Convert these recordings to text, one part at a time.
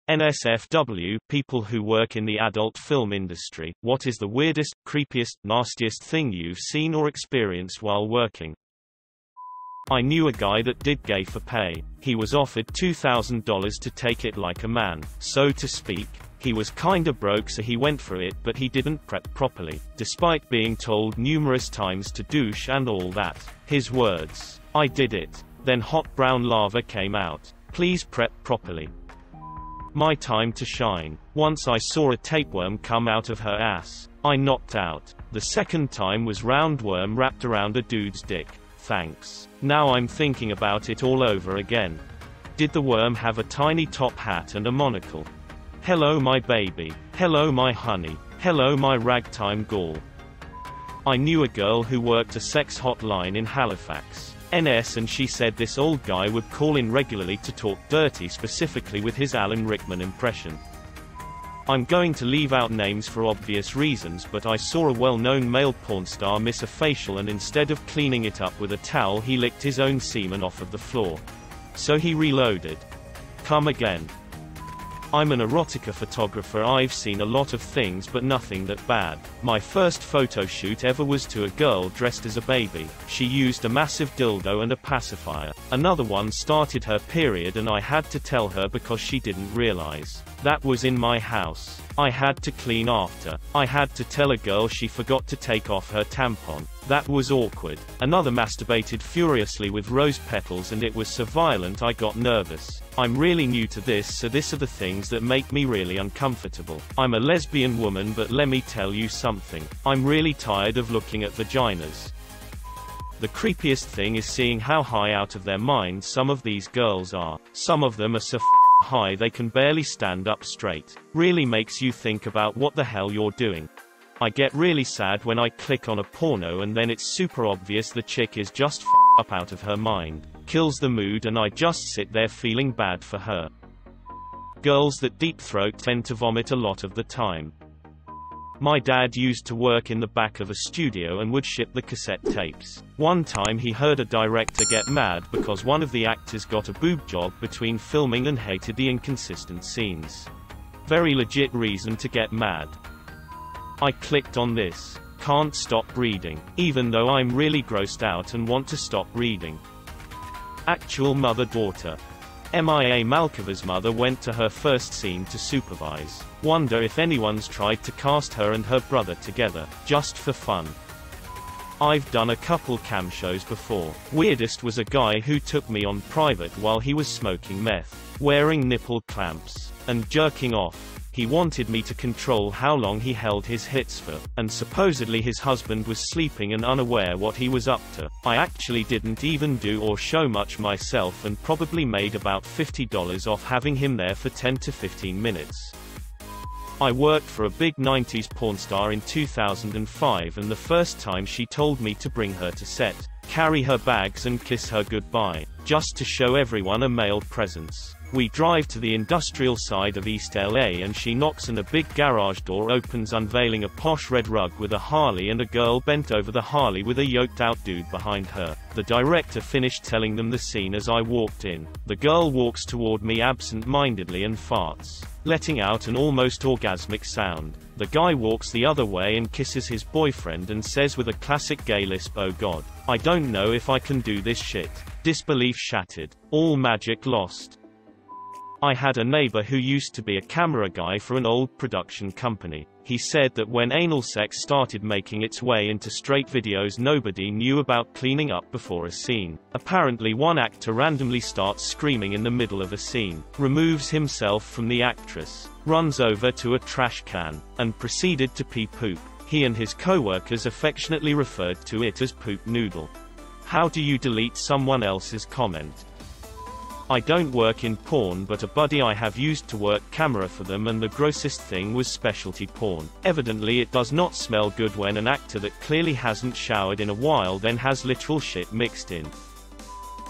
NSFW, people who work in the adult film industry, what is the weirdest, creepiest, nastiest thing you've seen or experienced while working? I knew a guy that did gay for pay. He was offered $2,000 to take it like a man, so to speak. He was kinda broke, so he went for it, but he didn't prep properly, despite being told numerous times to douche and all that. His words: "I did it. Then hot brown lava came out. Please prep properly." My time to shine. Once I saw a tapeworm come out of her ass. I knocked out. The second time was roundworm wrapped around a dude's dick. Thanks. Now I'm thinking about it all over again. Did the worm have a tiny top hat and a monocle? Hello my baby. Hello my honey. Hello my ragtime gall. I knew a girl who worked a sex hotline in Halifax, NS, and she said this old guy would call in regularly to talk dirty, specifically with his Alan Rickman impression. I'm going to leave out names for obvious reasons, but I saw a well-known male porn star miss a facial, and instead of cleaning it up with a towel, he licked his own semen off of the floor. So he reloaded. Come again. I'm an erotica photographer. I've seen a lot of things, but nothing that bad. My first photo shoot ever was to a girl dressed as a baby. She used a massive dildo and a pacifier. Another one started her period and I had to tell her because she didn't realize. That was in my house. I had to clean after. I had to tell a girl she forgot to take off her tampon. That was awkward. Another masturbated furiously with rose petals and it was so violent I got nervous. I'm really new to this, so these are the things that make me really uncomfortable. I'm a lesbian woman, but let me tell you something. I'm really tired of looking at vaginas. The creepiest thing is seeing how high out of their minds some of these girls are. Some of them are so high they can barely stand up straight. Really makes you think about what the hell you're doing. I get really sad when I click on a porno and then it's super obvious the chick is just up out of her mind. Kills the mood and I just sit there feeling bad for her. Girls that deep throat tend to vomit a lot of the time. My dad used to work in the back of a studio and would ship the cassette tapes. One time he heard a director get mad because one of the actors got a boob job between filming and hated the inconsistent scenes. Very legit reason to get mad. I clicked on this. Can't stop reading. Even though I'm really grossed out and want to stop reading. Actual mother-daughter. MIA Malkova's mother went to her first scene to supervise. Wonder if anyone's tried to cast her and her brother together, just for fun. I've done a couple cam shows before. Weirdest was a guy who took me on private while he was smoking meth, wearing nipple clamps, and jerking off. He wanted me to control how long he held his hits for, and supposedly his husband was sleeping and unaware what he was up to. I actually didn't even do or show much myself and probably made about $50 off having him there for 10 to 15 minutes. I worked for a big 90s porn star in 2005, and the first time she told me to bring her to set, carry her bags and kiss her goodbye, just to show everyone a male presence. We drive to the industrial side of East LA and she knocks and a big garage door opens, unveiling a posh red rug with a Harley and a girl bent over the Harley with a yoked out dude behind her. The director finished telling them the scene as I walked in. The girl walks toward me absent-mindedly and farts, letting out an almost orgasmic sound. The guy walks the other way and kisses his boyfriend and says with a classic gay lisp, "Oh God, I don't know if I can do this shit." Disbelief shattered. All magic lost. I had a neighbor who used to be a camera guy for an old production company. He said that when anal sex started making its way into straight videos, nobody knew about cleaning up before a scene. Apparently one actor randomly starts screaming in the middle of a scene, removes himself from the actress, runs over to a trash can, and proceeded to pee poop. He and his co-workers affectionately referred to it as poop noodle. How do you delete someone else's comment? I don't work in porn, but a buddy I have used to work camera for them, and the grossest thing was specialty porn. Evidently it does not smell good when an actor that clearly hasn't showered in a while then has literal shit mixed in.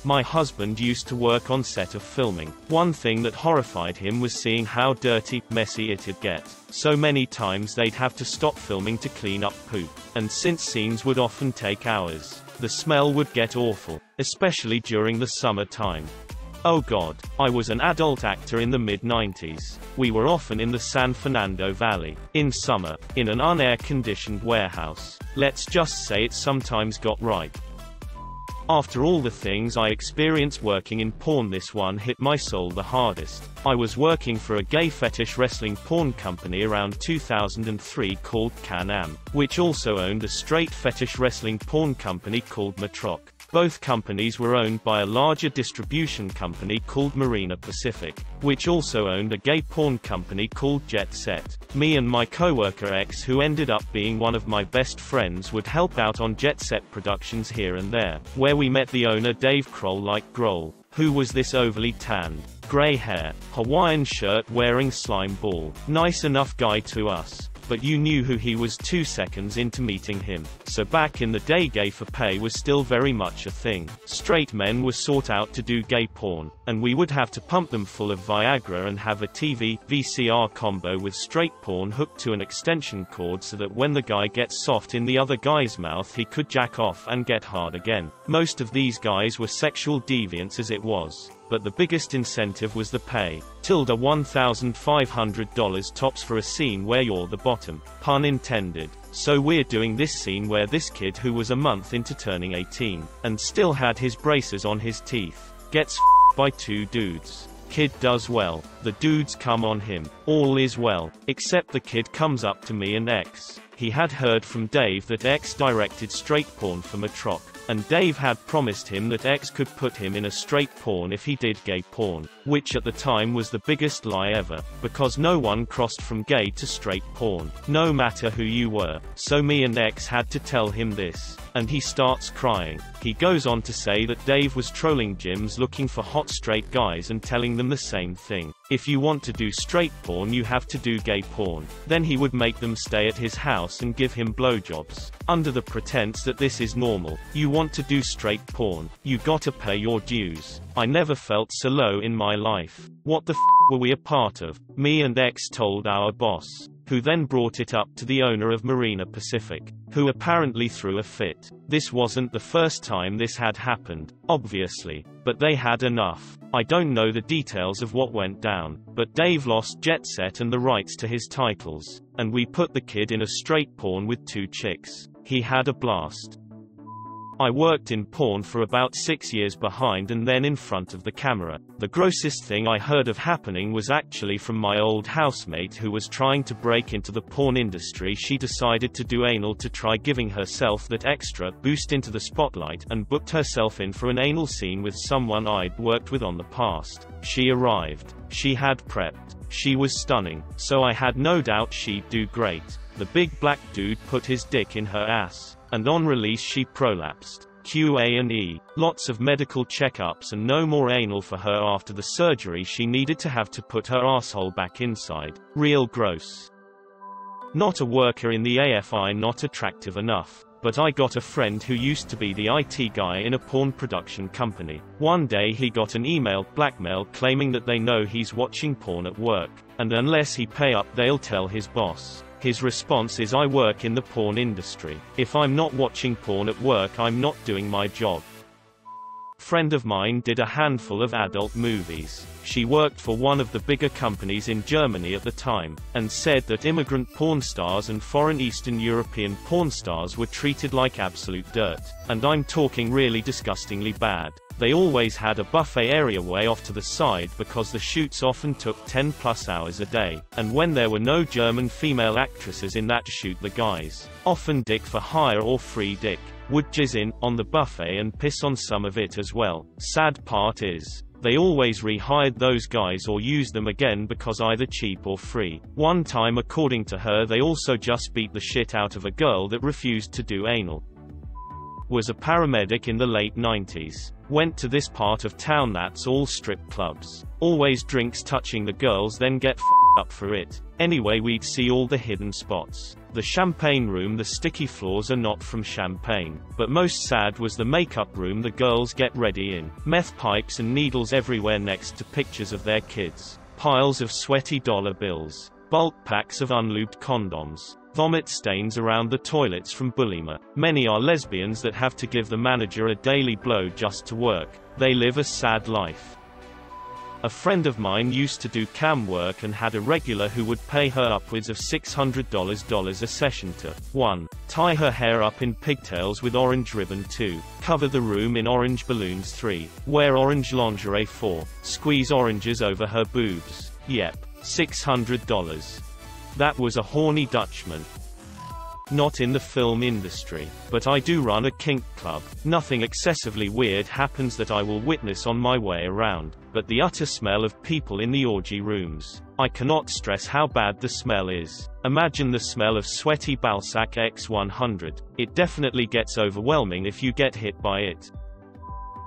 My husband used to work on set of filming. One thing that horrified him was seeing how dirty, messy it'd get. So many times they'd have to stop filming to clean up poop. And since scenes would often take hours, the smell would get awful, especially during the summer time. Oh god, I was an adult actor in the mid-90s. We were often in the San Fernando Valley. In summer, in an unair-conditioned warehouse. Let's just say it sometimes got right. After all the things I experienced working in porn, this one hit my soul the hardest. I was working for a gay fetish wrestling porn company around 2003 called Can-Am, which also owned a straight fetish wrestling porn company called Matrock. Both companies were owned by a larger distribution company called Marina Pacific, which also owned a gay porn company called Jet Set. Me and my coworker X, who ended up being one of my best friends, would help out on Jet Set productions here and there, where we met the owner Dave Kroll, like Grohl, who was this overly tanned, grey hair, Hawaiian shirt wearing slime ball, nice enough guy to us. But you knew who he was 2 seconds into meeting him. So back in the day, gay for pay was still very much a thing. Straight men were sought out to do gay porn, and we would have to pump them full of Viagra and have a TV, VCR combo with straight porn hooked to an extension cord so that when the guy gets soft in the other guy's mouth he could jack off and get hard again. Most of these guys were sexual deviants as it was. But the biggest incentive was the pay. $1,500 tops for a scene where you're the bottom. Pun intended. So we're doing this scene where this kid, who was a month into turning 18, and still had his braces on his teeth, gets f***ed by 2 dudes. Kid does well. The dudes come on him. All is well. Except the kid comes up to me and X. He had heard from Dave that X directed straight porn for Matrock, and Dave had promised him that X could put him in a straight porn if he did gay porn, which at the time was the biggest lie ever, because no one crossed from gay to straight porn, no matter who you were. So me and X had to tell him this, and he starts crying. He goes on to say that Dave was trolling gyms looking for hot straight guys and telling them the same thing. If you want to do straight porn, you have to do gay porn. Then he would make them stay at his house and give him blowjobs, under the pretense that this is normal. You want to do straight porn, you gotta pay your dues. I never felt so low in my life. What the f were we a part of? Me and X told our boss, who then brought it up to the owner of Marina Pacific, who apparently threw a fit. This wasn't the first time this had happened, obviously, but they had enough. I don't know the details of what went down, but Dave lost Jet Set and the rights to his titles, and we put the kid in a straight porn with 2 chicks. He had a blast. I worked in porn for about 6 years behind and then in front of the camera. The grossest thing I heard of happening was actually from my old housemate who was trying to break into the porn industry. She decided to do anal to try giving herself that extra boost into the spotlight, and booked herself in for an anal scene with someone I'd worked with on the past. She arrived. She had prepped. She was stunning, so I had no doubt she'd do great. The big black dude put his dick in her ass, and on release she prolapsed. QA&E. Lots of medical checkups and no more anal for her after the surgery she needed to have to put her asshole back inside. Real gross. Not a worker in the AFI, not attractive enough. But I got a friend who used to be the IT guy in a porn production company. One day he got an email blackmail claiming that they know he's watching porn at work, and unless he pay up they'll tell his boss. His response is, I work in the porn industry. If I'm not watching porn at work, I'm not doing my job. Friend of mine did a handful of adult movies. She worked for one of the bigger companies in Germany at the time, and said that immigrant porn stars and foreign Eastern European porn stars were treated like absolute dirt. And I'm talking really disgustingly bad. They always had a buffet area way off to the side because the shoots often took 10+ hours a day, and when there were no German female actresses in that shoot, the guys, often dick for hire or free dick, would jizz in on the buffet and piss on some of it as well. Sad part is, they always rehired those guys or used them again because either cheap or free. One time, according to her, they also just beat the shit out of a girl that refused to do anal. Was a paramedic in the late 90s. Went to this part of town that's all strip clubs. Always drinks touching the girls, then get f***ed up for it. Anyway, we'd see all the hidden spots. The champagne room, the sticky floors are not from champagne. But most sad was the makeup room the girls get ready in. Meth pipes and needles everywhere next to pictures of their kids. Piles of sweaty dollar bills. Bulk packs of unlubed condoms. Vomit stains around the toilets from bulimia. Many are lesbians that have to give the manager a daily blow just to work. They live a sad life. A friend of mine used to do cam work and had a regular who would pay her upwards of $600 a session to 1. Tie her hair up in pigtails with orange ribbon. 2. Cover the room in orange balloons. 3. Wear orange lingerie. 4. Squeeze oranges over her boobs. Yep. $600. That was a horny Dutchman. Not in the film industry, but I do run a kink club. Nothing excessively weird happens that I will witness on my way around, but the utter smell of people in the orgy rooms. I cannot stress how bad the smell is. Imagine the smell of sweaty Balsac X100. It definitely gets overwhelming if you get hit by it.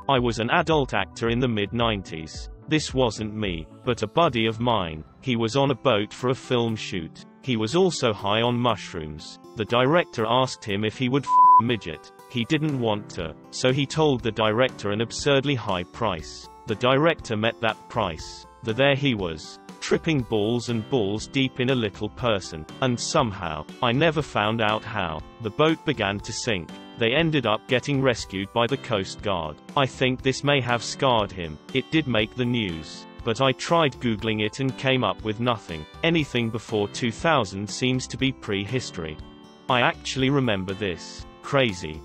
I was an adult actor in the mid-90s. This wasn't me, but a buddy of mine. He was on a boat for a film shoot. He was also high on mushrooms. The director asked him if he would f a midget. He didn't want to, so he told the director an absurdly high price. The director met that price. There he was, tripping balls and balls deep in a little person, and somehow, I never found out how, the boat began to sink. They ended up getting rescued by the Coast Guard. I think this may have scarred him. It did make the news. But I tried Googling it and came up with nothing. Anything before 2000 seems to be prehistory. I actually remember this. Crazy.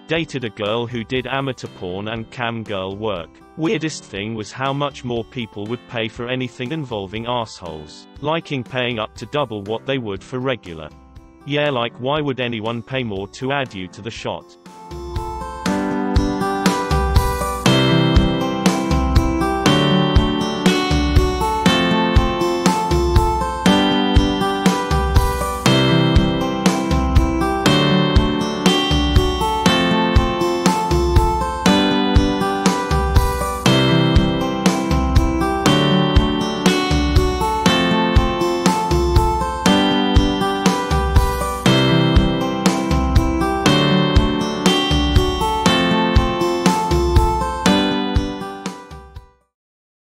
Dated a girl who did amateur porn and cam girl work. Weirdest thing was how much more people would pay for anything involving assholes. Liking paying up to double what they would for regular. Yeah, like why would anyone pay more to add you to the shot?